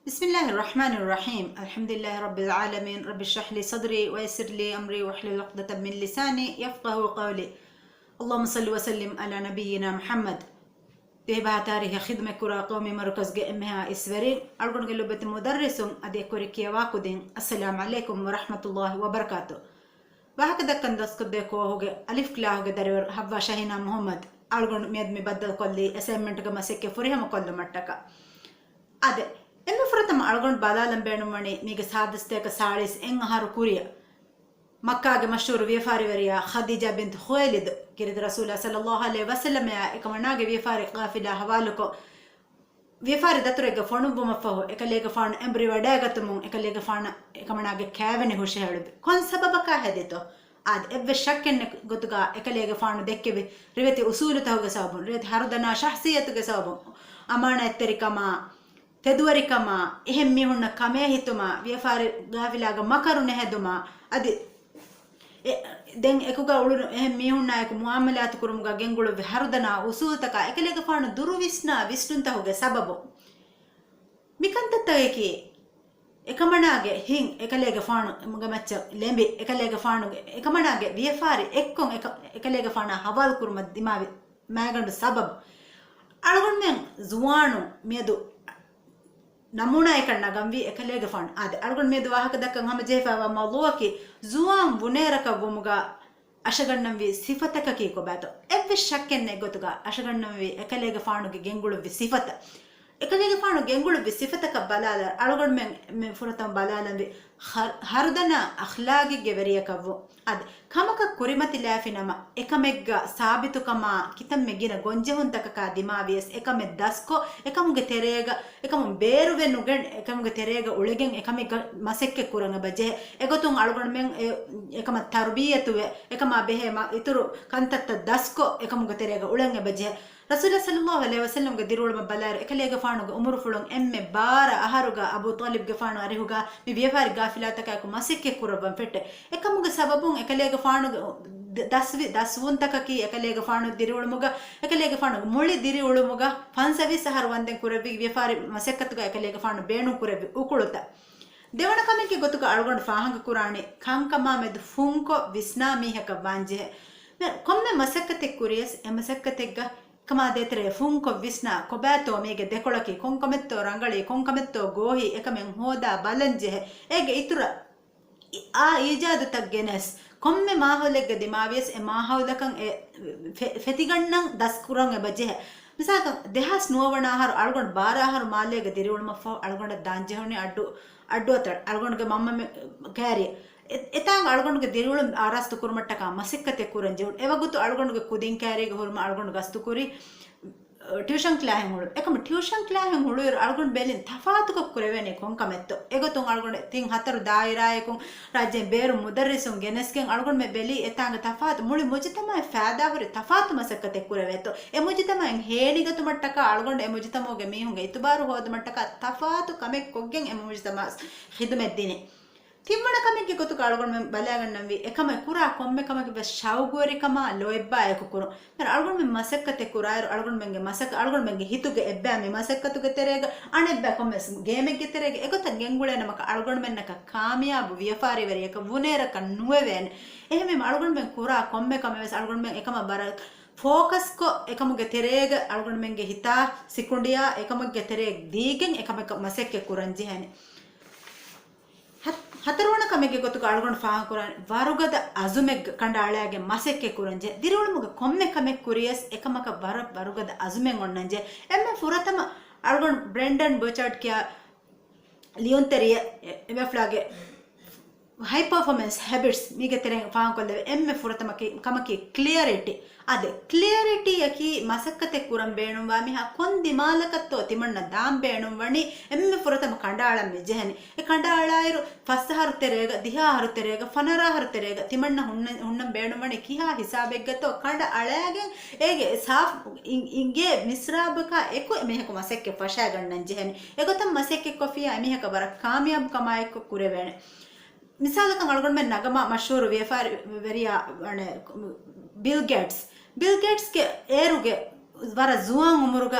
بسم الله الرحمن الرحيم. الحمد لله رب العالمين. رب اشرح لي صدري ويسر لي أمري واحلل عقدة من لساني يفقه قولي. اللهم صل وسلم على نبينا محمد. بها تاريخ خدمة كرا قومي مركز جمها إسفرين أرجون قلوبة مدرسون أدي كوريكيا واكودين. السلام عليكم ورحمة الله وبركاته. وهكذا كان دسكدكو هو ألف كلا هو درير هوا شاهينا محمد أرجون ميد مبدل كلي أسايمنت كما سكة فريهم كل مرتكا أدي ಎಮ್ಮೆ ಫುರತಮ ಅಳಗೊಂಡು ಬಾಲಾಲಂ ಬೇಣುಮಣಿ ಮೀಗ ಸಾಧಿಸ್ತೇಕ ಸಾಳಿಸ್ ಎಂಗ್ ಆಹಾರ ಕುರಿಯ ಮಕ್ಕಾಗೆ ಮಶೂರ್ ವ್ಯಫಾರಿವರಿಯ ಖದೀಜಾ ಬಿಂತ್ ಖುವೈಲಿದ್ ಕಿರಿದ ರಸೂಲ ಸಲ್ಲಲ್ಲಾಹು ಅಲೈಹಿ ವಸಲ್ಲಂ ಏಕಮನಾಗೆ ವ್ಯಫಾರಿ ಕಾಫಿಲಾ ಹವಾಲುಕೋ ವ್ಯಫಾರಿ ದತುರೆಗ ಫಣುಬು ಮಫಹು ಏಕಲೇಗ ಫಾಣ ಎಂಬ್ರಿ ವಡಾಗತಮು ಏಕಲೇಗ ಫಾಣ ಏಕಮನಾಗೆ ಕ್ಯಾವೆನೆ ಹುಷ ಹೇಳುದು ಕೊನ್ ಸಬಬಕ ಹೆದಿತೋ ಆದ್ ಎವ್ವೆ ಶಕ್ಕೆನ್ನ ಗೊತ್ತುಗ ಏಕಲೇಗ ಫಾಣ ದೆಕ್ಕೆವಿ ರಿವತಿ ಉಸೂಲು ತಹುಗ ಸಬು ರಿವತಿ ಹರುದನ ಶಖ್ಸಿಯತುಗೆ ಸಬು ಅಮಾನ ಎತ್ತರಿಕಮ ತೆದುವರಿಕಮ එහෙම මිහුන්න කමේ හිතුමා ව්‍යාපාරි ගාවිලාග මකරු නැහැදුමා අදි දැන් එකුගා උළුණු එහෙම මිහුන්නා එක මුආමලාත් කුරුමුගා ගෙන්ගුළු හරුදනා උසූතක එකලේග ෆාණු දුරු විස්නා විස්තුන්ත හොගේ සබබු මිකන්තතයකි එකමනාගේ හින් එකලේග ෆාණු මුගමච්ච ලෙඹි එකලේග ෆාණුගේ එකමනාගේ ව්‍යාපාරි එක්කොන් එකලේග ෆාණා හවල් කුරුම දිමාවි මෑගඬු සබබ අලගොන් මෙන් ජුවානු මියදු ನಮೂನಾ ಏಕಣ್ಣ ಗಂವಿ ಎಕಲೇಗ ಫಾಣ್ ಆದೆ ಅಳ್ಗೊಂಡ್ ಮೇದು ವಾಹಕ ದಕ್ಕಂಗ್ ಹಮ ಜೇಫಾವ ಮೌಲುವಕಿ ಜುವಾಂ ಬುನೇರಕ ಬೊಮುಗ ಅಶಗಣ್ಣಂವಿ ಸಿಫತಕ ಕೀಕೊ ಬ್ಯಾತು ಎವ್ವಿ ಶಕ್ಕೆನ್ನೆ ಗೊತ್ತುಗ ಅಶಗಣ್ಣಂವಿ ಎಕಲೇಗ ಫಾಣುಗೆ ಗೆಂಗುಳುವಿ ಸಿಫತ ಎಕಲೇಗ ಫಾಣು ಗೆಂಗುಳುವಿ ಸಿಫತಕ ಬಲಾಲ ಅಳ್ಗೊಂಡ್ ಮೆ ಫುರತಂ ಬಲಾಲಂವಿ ಹರುದನ ಅಖ್ಲಾಗಿಗೆ ವೆರಿಯಕವ್ವು ಅದೆ ಕಮಕ ಕುರಿಮತಿ ಲ್ಯಾಫಿನಮ ಎಕಮೆಗ್ಗ ಸಾಬಿತುಕಮ ಕಿತಮ್ಮೆಗಿನ ಗೊಂಜೆಹುಂತಕ ದಿಮಾವಿಯಸ್ ಎಕಮೆ ದಸ್ಕೊ ಎಕಮುಗೆ ತೆರೆಗ ಎಕಮು ಬೇರುವೆ ನುಗೆಣ್ ಎಕಮುಗೆ ತೆರೆಗ ಉಳೆಗೆಂ ಎಕಮೆಗ್ಗ ಮಸೆಕ್ಕೆ ಕುರಂಗ ಬಜೆ ಎಗೊತುಂ ಅಳುಗೊಂಡ್ ಮೆಂ ಎಕಮ ತರ್ಬಿಯತುವೆ ಎಕಮ ಬೆಹೆ ಇತುರು ಕಂತತ್ತ ದಸ್ಕೊ ಎಕಮುಗೆ ತೆರೆಗ ಉಳಂಗೆ ಬಜೆ ರಸೂಲ ಸಲ್ಲಲ್ಲಾಹು ಅಲೈಹಿ ವಸಲ್ಲಂ ಗೆ ದಿರುಳುಮ ಬಲಾರ ಎಕಲೇಗ ಫಾಣುಗ ಉಮರು ಫುಳುಂ ಎಮ್ಮೆ ಬಾರ ಅಹರುಗ ಅಬು ತಾಲಿಬ್ ಗೆ ಫಾಣು ಅರಿಹುಗ ಮಿ ವ್ಯಾಪಾರಿ ಗಾಫಿಲಾತಕ ಮಸೆಕ್ಕೆ ಕುರಬಂ ಫೆಟ್ಟೆ ಎಕಮುಗ ಸಬಬುಂ ಎಕಲೇಗ ಫಾಣುಗ ದಸ್ವುಂತಕಕಿ ಎಕಲೇಗ ಫಾಣು ದಿರುಳುಮುಗ ಎಕಲೇಗ ಫಾಣುಗ ಮುಳಿ ದಿರುಳುಮುಗ ಫನ್ಸವಿ ಸಹರ್ ಒಂದೆ ಕುರಬಿ ವ್ಯಾಪಾರಿ ಮಸೆಕ್ಕತುಗ ಎಕಲೇಗ ಫಾಣು ಬೇಣು ಕುರಬಿ ಉಕುಳುತ ದೇವಣ ಕಮೆಗೆ ಗೊತ್ತುಗ ಅಳ್ಗೊಂಡು ಫಾಹಂಗ ಕುರಾಣಿ ಕಂಕಮ ಮೆದು ಫುಂಕೊ ವಿಸ್ನಾ ಮೀಹಕ ಬಾಂಜೆ ಕೊಮ್ಮೆ ಮಸೆಕ್ಕತೆ ಕುರಿಯಸ್ ಎ ಮಸೆಕ್ಕತೆಗ್ಗ ಕಮಾ ದೇತ್ರೆ ಫುಂಕೊ ವಿಸ್ನಾ ಕೊಬ್ಯಾತೋ ಮೇಗೆ ದೆಕೊಳಕಿ ಕೊಂಕಮೆತ್ತೋ ರಂಗಳಿ ಕೊಂಕಮೆತ್ತೋ ಗೋಹಿ ಎಕಮೆಂ ಹೋದ ಬಲಂಜೆ ಏಗೆ ಇತುರ ಆ ಈಜಾದು ತಗ್ಗೆನೆಸ್ ಕೊಮ್ಮೆ ಮಾಹೌಲೆಗ್ಗ ದಿಮಾವಿಯಸ್ ಎ ಮಾಹೌಲಕಂ ಎ ಫೆತಿಗಣ್ಣಂ ದಸ್ಕುರಂ ಎ ಬಜೆ ಮಿಸಾಕ ದೇಹಾಸ್ ನುವವಣ ಆಹಾರ ಅಳ್ಗೊಂಡು ಬಾರ ಆಹಾರ ಮಾಲೆಗ ದಿರಿವುಳ್ಮ ಫ ಅಳ್ಗೊಂಡ ದಾಂಜೆಹಣಿ ಅಡ್ಡು ಅಡ್ಡೋತಳ ಅಳ್ಗೊಂಡ್ಗೆ ಮಮ್ಮೆ ಕ್ಯಾರಿ ಎತಾಂಗ ಅಳ್ಗೊಂಡ್ಗೆ ದಿರುಳು ಆರಾಸ್ತು ಕುರುಮಟ್ಟಕ ಮಸಿಕ್ಕತೆ ಕುರಂಜೆ ಯಾವಾಗುತ್ತು ಅಳ್ಗೊಂಡ್ಗೆ ಕುದಿನ್ ಕ್ಯಾರಿಗೆ ಹುರ್ಮ ಅಳ್ಗೊಂಡ್ಗೆ ಅಸ್ತು ಕುರಿ ಟ್ಯೂಷನ್ ಕ್ಲಾ ಹೆಂಗೆ ಹುಳು ಯಾಕಂದ್ರೆ ಟ್ಯೂಷನ್ ಕ್ಲಾ ಹೆಂಗೆ ಹುಳು ಇರು ಅಳ್ಗೊಂಡು ಬೇಲಿನ ತಫಾತುಕ ಕುರೆವೇನೆ ಕೊಂಕಮೆತ್ತು ಎಗೊತ್ತು ಅಳ್ಗೊಂಡೆ ತಿಂಗ್ ಹತ್ತರು ದಾಯಿರಾಯಕು ರಾಜ್ಯ ಬೇರು ಮುದರ್ರಿಸು ಗೆನೆಸ್ಗೆ ಅಳ್ಗೊಂಡ್ ಮೇ ಬೆಲಿ ಎತ್ತಾಂಗ ತಫಾತು ಮುಳಿ ಮುಜಿತಮ ಫ್ಯಾದಾ ಹುರಿ ತಫಾತು ಮಸಕ್ಕತೆ ಕುರೆವೆತ್ತು ಎ ಮುಜಿತಮ ಹೆಂಗೆ ಹೇಳಿಗತ್ತು ಮಟ್ಟಕ ಅಳ್ಗೊಂಡು ಎ ಮುಜಿತಮೋಗೆ ಮೀಹುಂಗೆ ಇತುಬಾರು ಹೋದ ಮಟ್ಟಕ ತಫಾತು ಕಮೆ ಕೊಗ್ಗೆಂಗೆ ಎ ಮುಜಿತಮ ಹಿದುಮೆದ್ದಿನಿ ತಿಮ್ಮಣ ಕಮೆಗೆ ಗೊತ್ತು ಅಳ್ಗೊಂಡು ಬಲೆಯಾಗಣ್ಣಂವಿ ಎಕಮೆ ಕುರ ಕೊಮ್ಮೆ ಕಮೆಗೆ ಬಸ್ ಶಾವುಗೋರಿ ಕಮ ಲೋಯೆಬ್ಬ ಆಯಕು ಕುರು ಮೇರೆ ಅಳ್ಗೊಂಡು ಮೆ ಮಸಕ್ಕತೆ ಕುರಾಯರು ಅಳ್ಗೊಂಡು ಮೆಂಗೆ ಮಸಕ್ ಅಳ್ಗೊಂಡು ಮೆಂಗೆ ಹಿತುಗೆ ಎಬ್ಬೆ ಮಸಕ್ಕತುಗೆ ತೆರೆಗ ಅಣೆಬ್ಬೆ ಕೊಮ್ಮೆ ಗೇಮೆಗೆ ತೆರೆಗೆ ಎಗೊತ್ತ ಗೆಂಗುಳೆ ನಮಕ ಅಳ್ಗೊಂಡು ಮೆನ್ನಕ ಕಾಮಿಯಾಬು ವ್ಯಫಾರಿವರಿಯಕ ವುನೇರಕ ನುವೆವೇನೆ ಎಹಮೆ ಅಳ್ಗೊಂಡು ಮೆಂಗೆ ಕುರ ಕೊಮ್ಮೆ ಕಮೆ ವೆಸ್ ಅಳ್ಗೊಂಡು ಮೆಂಗೆ ಎಕಮ ಬರ ಫೋಕಸ್ ಕೊ ಎಕಮುಗೆ ತೆರೆಗ ಅಳ್ಗೊಂಡು ಮೆಂಗೆ ಹಿತಾ ಸಿಕುಂಡಿಯಾ ಎಕಮುಗೆ ತೆರೆಗ ದೀಗೆನ್ ಎಕಮೆ ಮಸಕ್ಕೆ ಕುರಂಜಿ ಹೇನೆ ಹತರುವಣ ಕಮೆಗೆ ಗೊತ್ತು ಅಳ್ಗೊಂಡು ಫಾಹ ಕುರಾನ್ ವರುಗದ ಅಜುಮೆಗ್ ಕಂಡ ಅಳೆಯಾಗೆ ಮಸೆಕ್ಕೆ ಕುರಂಜೆ ದಿರುಳು ಮುಗ ಕೊಮ್ಮೆ ಕಮೆ ಕುರಿಯಸ್ ಎಕಮಕ ವರುಗದ ಅಜುಮೆಂಗ್ ಒಣ್ಣಂಜೆ ಎಮ್ಮೆ ಫುರತಮ ಅಳ್ಗೊಂಡು ಬ್ರೆಂಡನ್ ಬರ್ಚಾರ್ಡ್ ಕ್ಯಾ ಲಿಯೋನ್ ತೆರಿಯ ಎಮ್ಮೆಫ್ಲಾಗೆ ಹೈ ಪರ್ಫಾರ್ಮೆನ್ಸ್ ಹ್ಯಾಬಿಟ್ಸ್ ಮೀಗೆ ತೆರೆ ಫಾಹ ಕೊಲ್ದೇವೆ ಎಮ್ಮೆ ಫುರತಮಕ್ಕೆ ಕಮಕ್ಕೆ ಕ್ಲಿಯರಿಟಿ ಅದೇ ಕ್ಲಿಯರಿಟಿ ಯಕಿ ಮಸಕ್ಕತೆ ಕುರಂ ಬೇಣುವಾ ಮಿಹ ಕೊಂದಿ ಮಾಲಕತ್ತೋ ತಿಮಣ್ಣ ದಾಂ ಬೇಣುವಣಿ ಎಮ್ಮೆ ಫುರತಮ ಕಂಡಾಳ ಮೆಜೆಹನಿ ಎ ಕಂಡಾಳಾಯಿರು ಫಸ್ ಹರುತೆರೇಗ ದಿಹಾ ಹರುತೆರೇಗ ಫನರ ಹರುತೆರೇಗ ತಿಮಣ್ಣ ಹುಣ್ಣಂ ಬೇಣುವಣಿ ಕಿಹಾ ಹಿಸಾಬೆಗ್ಗತ್ತೋ ಕಂಡ ಅಳೆಯಾಗೆ ಏಗೆ ಸಾಫ್ ಇಂಗೆ ಮಿಸ್ರಾಬಕ ಎಕ್ಕು ಮೆಹಕು ಮಸಕ್ಕೆ ಫಶಾಗಣ್ಣನ್ ಜೆಹನಿ ಎಗೊತ್ತಂ ಮಸಕ್ಕೆ ಕೊಫಿಯಾ ಮಿಹಕ ಬರ ಕಾಮಿಯಾಬ್ ಕಮಾಯಕ್ಕೆ ಕುರೆವೇಣೆ ಮಿಸಾಲಕ ಅಳ್ಗೊಂಡು ಮೇಲೆ ನಗಮ ಮಶೂರು ವ್ಯಾಪಾರಿ ವೆರಿಯ ಬಿಲ್ ಗೇಟ್ಸ್ ಗೆ ಏರುಗೆ ವರ ಜುವಾಂಗ್ ಉಮರುಗ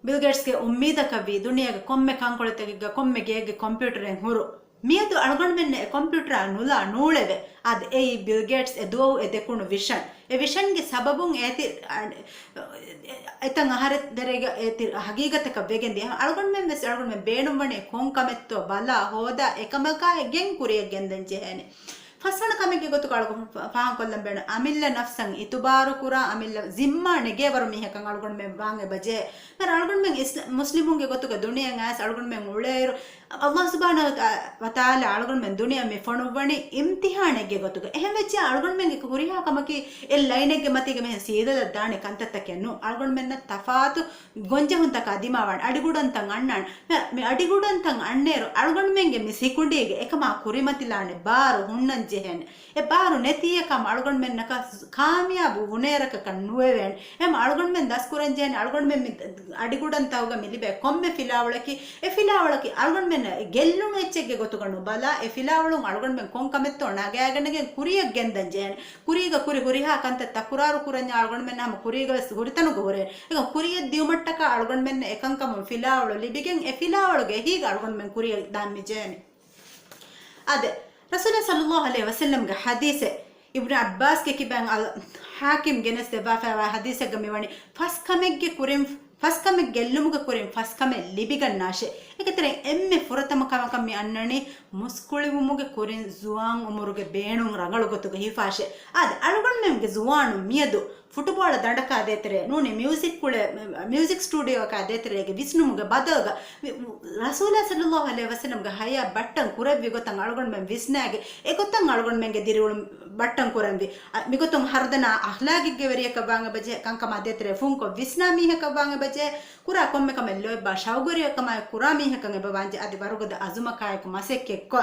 ಬಿಲ್ ಗೇಟ್ಸ್ಗೆ ಉಮ್ಮೀದ ಕವಿ ದುನಿಯಾಗ ಕೊಮ್ಮೆ ಕಾಂಕೊಳತೆಗ ಕೊಮ್ಮೆ ಗೇಗೆ ಕಂಪ್ಯೂಟರ್ ಹೆಂಗೆ ಹುರು ಮಿಯದು ಅಳ್ಗೊಂಡ್ ಮೆನ್ನೆ ಕಂಪ್ಯೂಟರ್ ನುಲ ನೂಳೆವೆ ಅದು ಈ ಬಿಲ್ ಗೇಟ್ಸ್ ಎದುವು ಎದೆಕುಣು ವಿಷನ್ ಎ ವಿಷನ್ಗೆ ಸಬಬುಂ ಏತಿ ಎತಂಗ ಹರೆದರೆಗೆ ಏತಿ ಹಗೀಗತಕ ಬೆಗೆಂದಿ ಅಳ್ಗೊಂಡ್ ಮೆನ್ ವೆಸ್ ಅಳ್ಗೊಂಡ್ ಮೆನ್ ಬೇಣುಂಬಣೆ ಕೊಂಕಮೆತ್ತೋ ಬಲ ಹೋದ ಎಕಮಕ ಗೆಂ ಕುರಿಯ ಗೆಂದಂಜೆ ಹೇನೆ ಫಸಣ ಕಮೆಗೆ ಗೊತ್ತು ಕಾಳ್ಗೊ ಫಾಹಂ ಕೊಲ್ಲಂ ಬೇಡ ಅಮಿಲ್ಲ ನಫ್ಸಂಗ್ ಇತುಬಾರು ಕುರ ಅಮಿಲ್ಲ ಜಿಮ್ಮಾ ನೆಗೆವರು ಮಿಹಕಂಗ್ ಅಳ್ಗೊಂಡ್ ಮೆ ಬಾಂಗೆ ಬಜೆ ಮರ ಅಳ್ಗೊಂಡ್ ಮೆಂಗ್ ಮುಸ್ಲಿಮುಂಗೆ ಗೊತ್ತುಗ ದುನಿಯಂಗ್ ಆಸ್ ಅಳ್ಗೊಂಡ್ ಮೆಂಗ್ ಉಳೇರು ಅಲ್ಲಾಹ್ ಸುಬ್ಹಾನಹು ವ ತಆಲ ಅಳ್ಗೊಂಡ್ ಮೆಂಗ್ ದುನಿಯಾ ಮೆ ಫಣುವಣಿ ಇಮ್ತಿಹಾನೆಗೆ ಗೊತ್ತುಗ ಎಹಂ ವೆಚ್ಚ ಅಳ್ಗೊಂಡ್ ಮೆಂಗ್ ಕುರಿಹಾ ಕಮಕಿ ಎಲ್ ಲೈನೆಗೆ ಮತಿಗೆ ಮೆ ಸೀದದ ದಾಣೆ ಕಂತತ್ತಕೆನ್ನು ಅಳ್ಗೊಂಡ್ ಮೆನ್ನ ತಫಾತು ಗೊಂಜೆ ಹುಂತಕ ದಿಮಾವಣ ಅಡಿಗುಡಂತಂಗ್ ಅಣ್ಣಾಣ್ ಮೆ ಅಡಿಗುಡಂತಂಗ್ ಅಣ್ಣೇರು ಅಳ್ಗೊಂಡ್ ಮೆಂಗೆ ಮಿ ಸಿಕುಂಡಿಗೆ ಏಕಮಾ ಕುರಿಮತಿಲಾಣೆ ಬಾರು ಹುಣ್ಣನ್ ಜೆಹೆನ್ ಎ ಬಾರು ನೆತಿಯ ಕಮ್ ಅಳ್ಗೊಂಡ್ ಮೆನ್ ನಕ ಕಾಮಿಯಾಬು ಹುನೇರಕ ಕಣ್ಣುವೆವೆನ್ ಎಮ್ ಅಳ್ಗೊಂಡ್ ಮೆನ್ ದಸ್ಕುರನ್ ಜೆಹೆನ್ ಅಳ್ಗೊಂಡ್ ಮೆನ್ ಅಡಿಗುಡಂತವಗ ಮಿಲಿಬೆ ಕೊಮ್ಮೆ ಫಿಲಾವಳಕಿ ಎ ಫಿಲಾವಳಕಿ ಅಳ್ಗೊಂಡ್ ಮೆನ್ ಗೆಲ್ಲುಣು ಹೆಚ್ಚೆಗೆ ಗೊತ್ತುಕೊಂಡು ಬಲ ಎ ಫಿಲಾವಳು ಅಳ್ಗೊಂಡ್ ಮೆನ್ ಕೊಂಕಮೆತ್ತೋ ನಗೆಗಣಗೆ ಕುರಿಯ ಗೆಂದನ್ ಜೆಹೆನ್ ಕುರಿಗ ಕುರಿ ಹುರಿ ಹಾಕಂತ ತಕುರಾರು ಕುರನ್ಯ ಅಳ್ಗೊಂಡ್ ಮೆನ್ ನಮ್ಮ ಕುರಿಗ ಹುರಿತನುಗ ಹುರೆ ಈಗ ಕುರಿಯ ದಿವಮಟ್ಟಕ ಅಳ್ಗೊಂಡ್ ಮೆನ್ ಎಕಂಕಮ ಫಿಲಾವಳು ಲಿಬಿಗೆನ್ ಎ ಫಿಲಾವಳುಗೆ ಹೀಗ ಅಳ್ಗೊಂಡ್ ಮೆನ್ ಕುರಿಯ ದಾಮಿ ಜೆಹೆನ್ ಅದೇ رسول صلى الله عليه وسلم का हदीस है इब्न अब्बास के कि बैंग हाकिम गेनेस दे बाफा हदीस है गमीवानी फस्कमे के कुरिम फस्कमे गेल्लुम के कुरिम फस्कमे लिबिगन नाशे एक तरह एम्मे फुरतम कमी अन्ननी मुस्कुली मुगे कुरिन जुआंग उमुरुगे बेणुंग रंगल गोतुगे हिफाशे आद अळगण मेंगे जुआनु मियदु ಫುಟ್ಬಾಲ್ ದಂಡಕ ಅದೇತರೆ ನೂನೆ ಮ್ಯೂಸಿಕ್ ಸ್ಟುಡಿಯೋ ಅದೇತರೆಗೆ ವಿಷ್ಣುಮ್ಗೆ ಬದಗ ರಸೂಲ ಸಲ್ಲಲ್ಲಾಹು ಅಲೈಹಿ ವಸಲ್ಲಂಗೆ ಹಯ ಬಟ್ಟಂಗ್ ಕುರವಿ ಗೊತ್ತಂಗೆ ಅಳ್ಗೊಂಡ್ ಮೆಂ ವಿಸ್ನಾಗೆ ಎ ಗೊತ್ತಂಗೆ ಅಳ್ಗೊಂಡ್ ಮೆಂಗೆ ದಿರಿವಳು ಬಟ್ಟಂಗ್ ಕುರಂದಿ ಮಿಗೊತ್ತಂಗೆ ಹರ್ದನ ಅಹ್ಲಾಗಿಗೆ ವೆರಿಯಕ ಬಾಂಗ ಬಜೆ ಕಂಕಮ ಅದೇತರೆ ಫುಂಕೊ ವಿಸ್ನಾ ಮೀಹಕ ಬಾಂಗ ಬಜೆ ಕುರ ಕೊಮ್ಮೆ ಕಮೆಲ್ಲೋ ಬಾ ಶೌಗರಿಯ ಕಮ ಕುರಾ ಮೀಹಕಂಗೆ ಬವಾಂಜೆ ಅದಿ ಬರುಗದ ಅಜುಮ ಕಾಯಕ ಮಸೆಕ್ಕೆ ಕೊ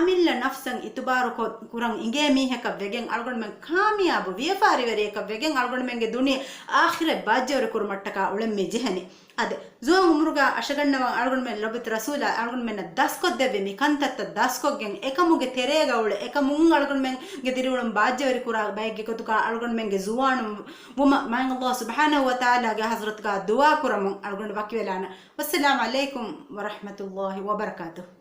ಅಮಿಲ್ಲ ನಫ್ಸಂಗ್ ಇತುಬಾರು ಕುರಂಗ್ ಇಂಗೆ ಮೀಹಕ ವೆಗೆಂಗ್ ಅಳ್ಗೊಂಡ್ ಮೆಂ ಕಾಮಿಯಾಬು ವಿಯಫಾರಿ ವೆರಿಯಕ ವೆಗೆಂಗ್ ಅಳ್ಗೊಂಡ್ ಮೆಂಗೆ ದುನಿ ಆಖಿರ ಬಾಜ್ಯವರ ಕುರು ಮಟ್ಟಕ ಉಳಮ್ಮೆ ಜೆಹನಿ ಅದೆ ಜೋ ಉಮ್ರುಗ ಅಶಗಣ್ಣವ ಅಳ್ಗೊಂಡ್ ಮೆನ್ ಲಬಿತ್ ರಸೂಲ ಅಳ್ಗೊಂಡ್ ಮೆನ್ನ ದಸ್ಕೊದ್ದೆವೆ ಮಿ ಕಂತತ್ತ ದಸ್ಕೊಗ್ಗೆಂಗ್ ಎಕಮುಗೆ ತೆರೆಗ ಉಳೆ ಎಕಮುಂಗ್ ಅಳ್ಗೊಂಡ್ ಮೆಂಗೆ ದಿರಿವುಳಂ ಬಾಜ್ಯವರಿ ಕುರ ಬೈಗೆ ಕೊತುಕ ಅಳ್ಗೊಂಡ್ ಮೆಂಗೆ ಜುವಾನು ಉಮ ಮಾಂಗ್ ಅಲ್ಲಾಹ್ ಸುಬ್ಹಾನಹು ವ ತಆಲಾಗೆ ಹಜರತ್ಗ ದುವಾ ಕುರಮು ಅಳ್ಗೊಂಡ್ ವಕಿವೆಲಾನ ವಸ್ಸಲಾಮು ಅಲೈಕುಂ ವ ರಹಮತುಲ್ಲಾಹಿ ವ ಬರಕಾತುಹು